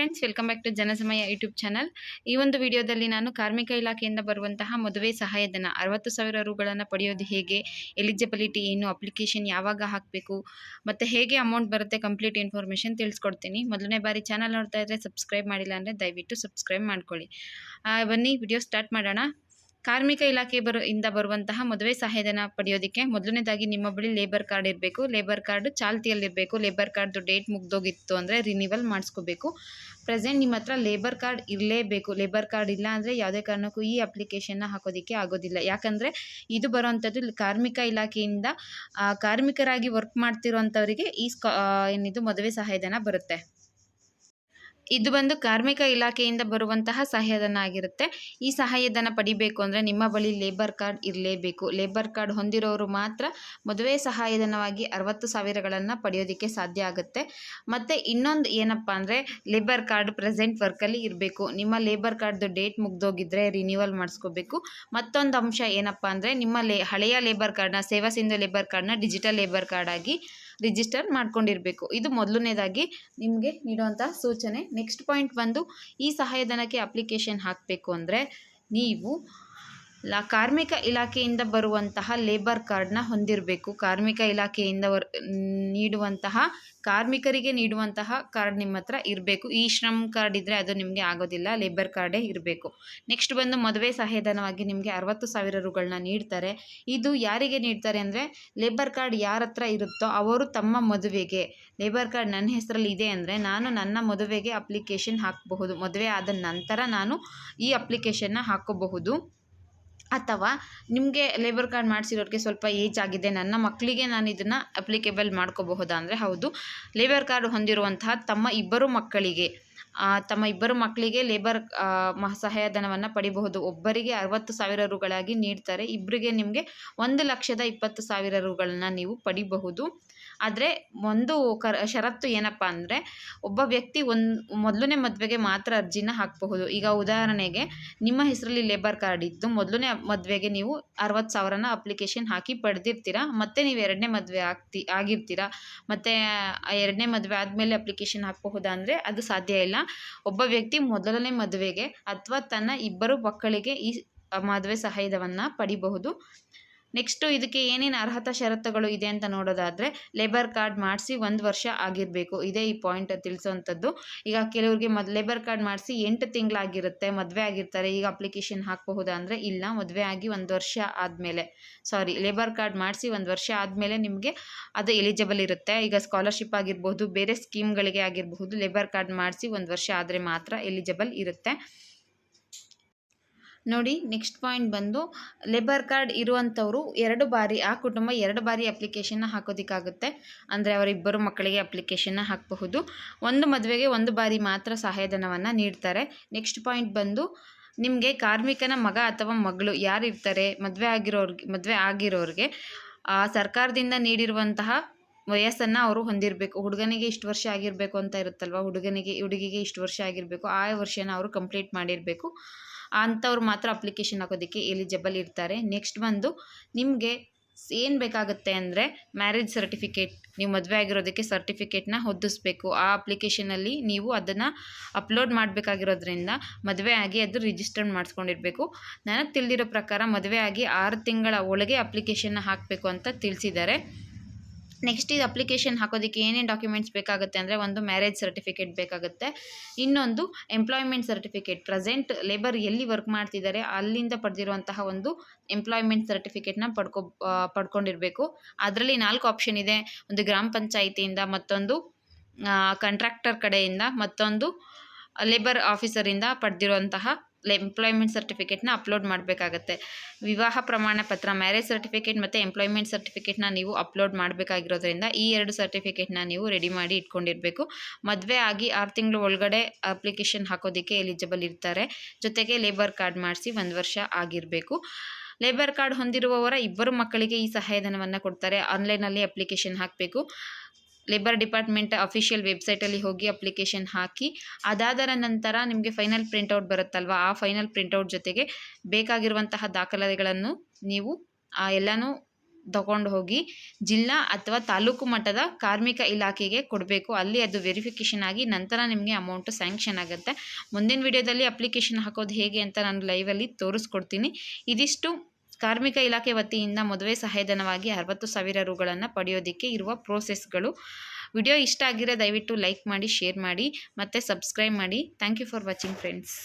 Friends, welcome back to Janasamaya YouTube channel. ಈ ಒಂದು ವಿಡಿಯೋದಲ್ಲಿ ನಾನು ಕಾರ್ಮಿಕ ಇಲಾಖೆಯಿಂದ ಬರುವಂತಹ ಮದುವೆ ಸಹಾಯಧನ 60,000 ರೂಗಳನ್ನು ಪಡೆಯೋದು ಹೇಗೆ, ಎಲಿಜಿಬಿಲಿಟಿ ಏನು, ಅಪ್ಲಿಕೇಶನ್ ಯಾವಾಗ ಹಾಕಬೇಕು ಮತ್ತು ಹೇಗೆ ಅಮೌಂಟ್ ಬರುತ್ತೆ, ಕಂಪ್ಲೀಟ್ ಇನ್ಫಾರ್ಮೇಷನ್ ತಿಳಿಸ್ಕೊಡ್ತೀನಿ. ಮೊದಲನೇ ಬಾರಿ ಚಾನಲ್ ನೋಡ್ತಾ ಇದ್ದರೆ ಸಬ್ಸ್ಕ್ರೈಬ್ ಮಾಡಿಲ್ಲ ಅಂದರೆ ದಯವಿಟ್ಟು ಸಬ್ಸ್ಕ್ರೈಬ್ ಮಾಡ್ಕೊಳ್ಳಿ. ಬನ್ನಿ ವಿಡಿಯೋ ಸ್ಟಾರ್ಟ್ ಮಾಡೋಣ. ಕಾರ್ಮಿಕ ಇಲಾಖೆ ಇಂದ ಬರುವಂತಹ ಮದುವೆ ಸಹಾಯಧನ ಪಡೆಯೋದಕ್ಕೆ ಮೊದಲನೇದಾಗಿ ನಿಮ್ಮ ಬಳಿ ಲೇಬರ್ ಕಾರ್ಡ್ ಇರಬೇಕು. ಲೇಬರ್ ಕಾರ್ಡ್ ಚಾಲ್ತಿಯಲ್ಲಿರಬೇಕು. ಲೇಬರ್ ಕಾರ್ಡ್ದು ಡೇಟ್ ಮುಗ್ದೋಗಿತ್ತು ಅಂದರೆ ರಿನಿವಲ್ ಮಾಡಿಸ್ಕೋಬೇಕು. ಪ್ರೆಸೆಂಟ್ ನಿಮ್ಮ ಹತ್ರ ಲೇಬರ್ ಕಾರ್ಡ್ ಇರಲೇಬೇಕು. ಲೇಬರ್ ಕಾರ್ಡ್ ಇಲ್ಲ ಅಂದರೆ ಯಾವುದೇ ಕಾರಣಕ್ಕೂ ಈ ಅಪ್ಲಿಕೇಶನ್ನ ಹಾಕೋದಕ್ಕೆ ಆಗೋದಿಲ್ಲ. ಯಾಕಂದರೆ ಇದು ಬರೋವಂಥದ್ದು ಕಾರ್ಮಿಕ ಇಲಾಖೆಯಿಂದ ಕಾರ್ಮಿಕರಾಗಿ ವರ್ಕ್ ಮಾಡ್ತಿರೋಂಥವರಿಗೆ ಏನಿದು ಮದುವೆ ಸಹಾಯಧನ ಬರುತ್ತೆ. ಇದು ಬಂದು ಕಾರ್ಮಿಕ ಇಲಾಖೆಯಿಂದ ಬರುವಂತಹ ಸಹಾಯಧನ ಆಗಿರುತ್ತೆ. ಈ ಸಹಾಯಧನ ಪಡಿಬೇಕು ಅಂದರೆ ನಿಮ್ಮ ಬಳಿ ಲೇಬರ್ ಕಾರ್ಡ್ ಇರಲೇಬೇಕು. ಲೇಬರ್ ಕಾರ್ಡ್ ಹೊಂದಿರೋರು ಮಾತ್ರ ಮದುವೆ ಸಹಾಯಧನವಾಗಿ 60,000ಗಳನ್ನು ಪಡೆಯೋದಕ್ಕೆ ಸಾಧ್ಯ ಆಗುತ್ತೆ. ಮತ್ತು ಇನ್ನೊಂದು ಏನಪ್ಪ ಅಂದರೆ ಲೇಬರ್ ಕಾರ್ಡ್ ಪ್ರೆಸೆಂಟ್ ವರ್ಕಲ್ಲಿ ಇರಬೇಕು. ನಿಮ್ಮ ಲೇಬರ್ ಕಾರ್ಡ್ದು ಡೇಟ್ ಮುಗ್ದೋಗಿದ್ರೆ ರಿನ್ಯೂವಲ್ ಮಾಡಿಸ್ಕೋಬೇಕು. ಮತ್ತೊಂದು ಅಂಶ ಏನಪ್ಪ ಅಂದರೆ ನಿಮ್ಮ ಹಳೆಯ ಲೇಬರ್ ಕಾರ್ಡ್ನ ಸೇವಾ ಸಿಂಧು ಲೇಬರ್ ಕಾರ್ಡ್ನ ಡಿಜಿಟಲ್ ಲೇಬರ್ ಕಾರ್ಡ್ ಆಗಿ ರಿಜಿಸ್ಟರ್ ಮಾಡ್ಕೊಂಡಿರಬೇಕು. ಇದು ಮೊದಲನೇದಾಗಿ ನಿಮಗೆ ನೀಡುವಂತಹ ಸೂಚನೆ. ನೆಕ್ಸ್ಟ್ ಪಾಯಿಂಟ್ ಬಂದು ಈ ಸಹಾಯಧನಕ್ಕೆ ಅಪ್ಲಿಕೇಶನ್ ಹಾಕಬೇಕು ಅಂದರೆ ನೀವು ಕಾರ್ಮಿಕ ಇಲಾಖೆಯಿಂದ ಬರುವಂತಹ ಲೇಬರ್ ಕಾರ್ಡ್ನ ಹೊಂದಿರಬೇಕು. ಕಾರ್ಮಿಕ ಇಲಾಖೆಯಿಂದ ನೀಡುವಂತಹ ಕಾರ್ಮಿಕರಿಗೆ ನೀಡುವಂತಹ ಕಾರ್ಡ್ ನಿಮ್ಮ ಹತ್ರ ಇರಬೇಕು. ಈ ಶ್ರಮ್ ಕಾರ್ಡ್ ಇದ್ದರೆ ಅದು ನಿಮಗೆ ಆಗೋದಿಲ್ಲ, ಲೇಬರ್ ಕಾರ್ಡೇ ಇರಬೇಕು. ನೆಕ್ಸ್ಟ್ ಬಂದು ಮದುವೆ ಸಹಾಯಧನವಾಗಿ ನಿಮಗೆ 60,000 ರೂಗಳನ್ನ ನೀಡ್ತಾರೆ. ಇದು ಯಾರಿಗೆ ನೀಡ್ತಾರೆ ಅಂದರೆ ಲೇಬರ್ ಕಾರ್ಡ್ ಯಾರ ಹತ್ರ ಇರುತ್ತೋ ಅವರು ತಮ್ಮ ಮದುವೆಗೆ, ಲೇಬರ್ ಕಾರ್ಡ್ ನನ್ನ ಹೆಸರಲ್ಲಿ ಇದೆ ಅಂದರೆ ನಾನು ನನ್ನ ಮದುವೆಗೆ ಅಪ್ಲಿಕೇಶನ್ ಹಾಕಬಹುದು. ಮದುವೆ ಆದ ನಂತರ ನಾನು ಈ ಅಪ್ಲಿಕೇಶನ್ನ ಹಾಕೋಬಹುದು. ಅಥವಾ ನಿಮಗೆ ಲೇಬರ್ ಕಾರ್ಡ್ ಮಾಡಿಸಿರೋರಿಗೆ ಸ್ವಲ್ಪ ಏಜ್ ಆಗಿದೆ, ನನ್ನ ಮಕ್ಕಳಿಗೆ ನಾನು ಇದನ್ನು ಅಪ್ಲಿಕೇಬಲ್ ಮಾಡ್ಕೋಬಹುದಾ ಅಂದರೆ ಹೌದು. ಲೇಬರ್ ಕಾರ್ಡ್ ಹೊಂದಿರುವಂತಹ ತಮ್ಮ ಇಬ್ಬರು ಮಕ್ಕಳಿಗೆ ಲೇಬರ್ ಸಹಾಯಧನವನ್ನು ಪಡಿಬಹುದು. ಒಬ್ಬರಿಗೆ 60,000 ರೂಗಳಾಗಿ ನೀಡ್ತಾರೆ. ಇಬ್ಬರಿಗೆ ನಿಮಗೆ 1,20,000 ರೂಗಳನ್ನ ನೀವು ಪಡಿಬಹುದು. ಆದರೆ ಒಂದು ಷರತ್ತು ಏನಪ್ಪ ಅಂದರೆ ಒಬ್ಬ ವ್ಯಕ್ತಿ ಮೊದಲನೇ ಮದುವೆಗೆ ಮಾತ್ರ ಅರ್ಜಿನ ಹಾಕಬಹುದು. ಈಗ ಉದಾಹರಣೆಗೆ ನಿಮ್ಮ ಹೆಸರಲ್ಲಿ ಲೇಬರ್ ಕಾರ್ಡ್ ಇದ್ದು ಮೊದಲನೇ ಮದುವೆಗೆ ನೀವು 60,000ನ ಅಪ್ಲಿಕೇಶನ್ ಹಾಕಿ ಪಡೆದಿರ್ತೀರಾ. ಮತ್ತು ನೀವು ಎರಡನೇ ಮದುವೆ ಆಗಿರ್ತೀರಾ. ಮತ್ತು ಎರಡನೇ ಮದುವೆ ಆದಮೇಲೆ ಅಪ್ಲಿಕೇಶನ್ ಹಾಕಬಹುದಾ ಅಂದರೆ ಅದು ಸಾಧ್ಯ ಇಲ್ಲ. ಒಬ್ಬ ವ್ಯಕ್ತಿ ಮೊದಲನೇ ಮದುವೆಗೆ ಅಥವಾ ತನ್ನ ಇಬ್ಬರು ಮಕ್ಕಳಿಗೆ ಈ ಮದುವೆ ಸಹಾಯಧನವನ್ನು ಪಡಿಬಹುದು. ನೆಕ್ಸ್ಟು ಇದಕ್ಕೆ ಏನೇನು ಅರ್ಹತಾ ಷರತ್ತುಗಳು ಇದೆ ಅಂತ ನೋಡೋದಾದರೆ ಲೇಬರ್ ಕಾರ್ಡ್ ಮಾಡಿಸಿ 1 ವರ್ಷ ಆಗಿರಬೇಕು. ಇದೇ ಈ ಪಾಯಿಂಟ್ ತಿಳಿಸೋವಂಥದ್ದು. ಈಗ ಕೆಲವರಿಗೆ ಲೇಬರ್ ಕಾರ್ಡ್ ಮಾಡಿಸಿ 8 ತಿಂಗಳಾಗಿರುತ್ತೆ, ಮದುವೆ ಆಗಿರ್ತಾರೆ. ಈಗ ಅಪ್ಲಿಕೇಶನ್ ಹಾಕಬಹುದಾ ಅಂದರೆ ಇಲ್ಲ, ಮದುವೆ ಆಗಿ 1 ವರ್ಷ ಆದಮೇಲೆ, ಲೇಬರ್ ಕಾರ್ಡ್ ಮಾಡಿಸಿ 1 ವರ್ಷ ಆದಮೇಲೆ ನಿಮಗೆ ಅದು ಎಲಿಜಿಬಲ್ ಇರುತ್ತೆ. ಈಗ ಸ್ಕಾಲರ್ಶಿಪ್ ಆಗಿರ್ಬೋದು, ಬೇರೆ ಸ್ಕೀಮ್ಗಳಿಗೆ ಆಗಿರಬಹುದು, ಲೇಬರ್ ಕಾರ್ಡ್ ಮಾಡಿಸಿ 1 ವರ್ಷ ಆದರೆ ಮಾತ್ರ ಎಲಿಜಿಬಲ್ ಇರುತ್ತೆ. ನೋಡಿ, ನೆಕ್ಸ್ಟ್ ಪಾಯಿಂಟ್ ಬಂದು ಲೇಬರ್ ಕಾರ್ಡ್ ಇರುವಂಥವರು ಆ ಕುಟುಂಬ 2 ಬಾರಿ ಅಪ್ಲಿಕೇಶನ್ನ ಹಾಕೋದಕ್ಕಾಗುತ್ತೆ. ಅಂದರೆ ಅವರಿಬ್ಬರು ಮಕ್ಕಳಿಗೆ ಅಪ್ಲಿಕೇಶನ್ನ ಹಾಕಬಹುದು. ಒಂದು ಮದುವೆಗೆ 1 ಬಾರಿ ಮಾತ್ರ ಸಹಾಯಧನವನ್ನು ನೀಡ್ತಾರೆ. ನೆಕ್ಸ್ಟ್ ಪಾಯಿಂಟ್ ಬಂದು ನಿಮಗೆ ಕಾರ್ಮಿಕನ ಮಗ ಅಥವಾ ಮಗಳು ಯಾರಿರ್ತಾರೆ ಮದುವೆ ಆಗಿರೋರಿಗೆ ಸರ್ಕಾರದಿಂದ ನೀಡಿರುವಂತಹ ವಯಸ್ಸನ್ನು ಅವರು ಹೊಂದಿರಬೇಕು. ಹುಡುಗನಿಗೆ ಇಷ್ಟು ವರ್ಷ ಆಗಿರಬೇಕು ಅಂತ ಇರುತ್ತಲ್ವ, ಹುಡುಗಿಗೆ ಇಷ್ಟು ವರ್ಷ ಆಗಿರಬೇಕು, ಆ ವರ್ಷನ ಅವರು ಕಂಪ್ಲೀಟ್ ಮಾಡಿರಬೇಕು. ಅಂಥವ್ರು ಮಾತ್ರ ಅಪ್ಲಿಕೇಶನ್ ಹಾಕೋದಕ್ಕೆ ಎಲಿಜಿಬಲ್ ಇರ್ತಾರೆ. ನೆಕ್ಸ್ಟ್ ಬಂದು ನಿಮಗೆ ಏನು ಬೇಕಾಗುತ್ತೆ ಅಂದರೆ ಮ್ಯಾರೇಜ್ ಸರ್ಟಿಫಿಕೇಟ್, ನೀವು ಮದುವೆ ಆಗಿರೋದಕ್ಕೆ ಸರ್ಟಿಫಿಕೇಟ್ನ ಹೊಂದಿಸ್ಬೇಕು. ಆ ಅಪ್ಲಿಕೇಶನಲ್ಲಿ ನೀವು ಅದನ್ನು ಅಪ್ಲೋಡ್ ಮಾಡಬೇಕಾಗಿರೋದ್ರಿಂದ ಮದುವೆ ಆಗಿ ಅದು ರಿಜಿಸ್ಟರ್ ಮಾಡಿಸ್ಕೊಂಡಿರಬೇಕು. ನನಗೆ ತಿಳಿದಿರೋ ಪ್ರಕಾರ ಮದುವೆ ಆಗಿ 6 ತಿಂಗಳ ಒಳಗೆ ಅಪ್ಲಿಕೇಶನ್ನ ಹಾಕಬೇಕು ಅಂತ ತಿಳಿಸಿದ್ದಾರೆ. ನೆಕ್ಸ್ಟ್ ಇದು ಅಪ್ಲಿಕೇಶನ್ ಹಾಕೋದಕ್ಕೆ ಏನೇನು ಡಾಕ್ಯುಮೆಂಟ್ಸ್ ಬೇಕಾಗುತ್ತೆ ಅಂದರೆ ಒಂದು ಮ್ಯಾರೇಜ್ ಸರ್ಟಿಫಿಕೇಟ್ ಬೇಕಾಗುತ್ತೆ. ಇನ್ನೊಂದು ಎಂಪ್ಲಾಯ್ಮೆಂಟ್ ಸರ್ಟಿಫಿಕೇಟ್, ಪ್ರೆಸೆಂಟ್ ಲೇಬರ್ ಎಲ್ಲಿ ವರ್ಕ್ ಮಾಡ್ತಿದ್ದಾರೆ ಅಲ್ಲಿಂದ ಪಡೆದಿರುವಂತಹ ಒಂದು ಎಂಪ್ಲಾಯ್ಮೆಂಟ್ ಸರ್ಟಿಫಿಕೇಟ್ನ ಪಡ್ಕೊಂಡಿರಬೇಕು. ಅದರಲ್ಲಿ 4 ಆಪ್ಷನ್ ಇದೆ. ಒಂದು ಗ್ರಾಮ ಪಂಚಾಯಿತಿಯಿಂದ, ಮತ್ತೊಂದು ಕಾಂಟ್ರಾಕ್ಟರ್ ಕಡೆಯಿಂದ, ಮತ್ತೊಂದು ಲೇಬರ್ ಆಫೀಸರಿಂದ ಪಡೆದಿರುವಂತಹ ಎಂಪ್ಲಾಯ್ಮೆಂಟ್ ಸರ್ಟಿಫಿಕೇಟ್ನ ಅಪ್ಲೋಡ್ ಮಾಡಬೇಕಾಗತ್ತೆ. ವಿವಾಹ ಪ್ರಮಾಣ ಪತ್ರ, ಮ್ಯಾರೇಜ್ ಸರ್ಟಿಫಿಕೇಟ್ ಮತ್ತು ಎಂಪ್ಲಾಯ್ಮೆಂಟ್ ಸರ್ಟಿಫಿಕೇಟ್ನ ನೀವು ಅಪ್ಲೋಡ್ ಮಾಡಬೇಕಾಗಿರೋದ್ರಿಂದ ಈ 2 ಸರ್ಟಿಫಿಕೇಟ್ನ ನೀವು ರೆಡಿ ಮಾಡಿ ಇಟ್ಕೊಂಡಿರಬೇಕು. ಮದುವೆ ಆಗಿ 6 ತಿಂಗಳು ಒಳಗಡೆ ಅಪ್ಲಿಕೇಶನ್ ಹಾಕೋದಕ್ಕೆ ಎಲಿಜಿಬಲ್ ಇರ್ತಾರೆ. ಜೊತೆಗೆ ಲೇಬರ್ ಕಾರ್ಡ್ ಮಾಡಿಸಿ 1 ವರ್ಷ ಆಗಿರಬೇಕು. ಲೇಬರ್ ಕಾರ್ಡ್ ಹೊಂದಿರುವವರ ಇಬ್ಬರು ಮಕ್ಕಳಿಗೆ ಈ ಸಹಾಯಧನವನ್ನು ಕೊಡ್ತಾರೆ. ಆನ್ಲೈನಲ್ಲಿ ಅಪ್ಲಿಕೇಶನ್ ಹಾಕಬೇಕು. ಲೇಬರ್ ಡಿಪಾರ್ಟ್ಮೆಂಟ್ ಅಫಿಷಿಯಲ್ ವೆಬ್ಸೈಟಲ್ಲಿ ಹೋಗಿ ಅಪ್ಲಿಕೇಶನ್ ಹಾಕಿ ಅದಾದ ನಂತರ ನಿಮಗೆ ಫೈನಲ್ ಪ್ರಿಂಟೌಟ್ ಬರುತ್ತಲ್ವ, ಆ ಫೈನಲ್ ಪ್ರಿಂಟೌಟ್ ಜೊತೆಗೆ ಬೇಕಾಗಿರುವಂತಹ ದಾಖಲೆಗಳನ್ನು ನೀವು ಎಲ್ಲನೂ ತಗೊಂಡು ಹೋಗಿ ಜಿಲ್ಲಾ ಅಥವಾ ತಾಲೂಕು ಮಟ್ಟದ ಕಾರ್ಮಿಕ ಇಲಾಖೆಗೆ ಕೊಡಬೇಕು. ಅಲ್ಲಿ ಅದು ವೆರಿಫಿಕೇಷನ್ ಆಗಿ ನಂತರ ನಿಮಗೆ ಅಮೌಂಟು ಸ್ಯಾಂಕ್ಷನ್ ಆಗುತ್ತೆ. ಮುಂದಿನ ವಿಡಿಯೋದಲ್ಲಿ ಅಪ್ಲಿಕೇಶನ್ ಹಾಕೋದು ಹೇಗೆ ಅಂತ ನಾನು ಲೈವಲ್ಲಿ ತೋರಿಸ್ಕೊಡ್ತೀನಿ. ಇದಿಷ್ಟು ಕಾರ್ಮಿಕ ಇಲಾಖೆ ವತಿಯಿಂದ ಮದುವೆ ಸಹಾಯಧನವಾಗಿ 60,000 ರೂಗಳನ್ನು ಪಡೆಯೋದಕ್ಕೆ ಇರುವ ಪ್ರೋಸೆಸ್ಗಳು. ವಿಡಿಯೋ ಇಷ್ಟ ಆಗಿರೋ ದಯವಿಟ್ಟು ಲೈಕ್ ಮಾಡಿ, ಶೇರ್ ಮಾಡಿ ಮತ್ತು ಸಬ್ಸ್ಕ್ರೈಬ್ ಮಾಡಿ. Thank you for watching friends.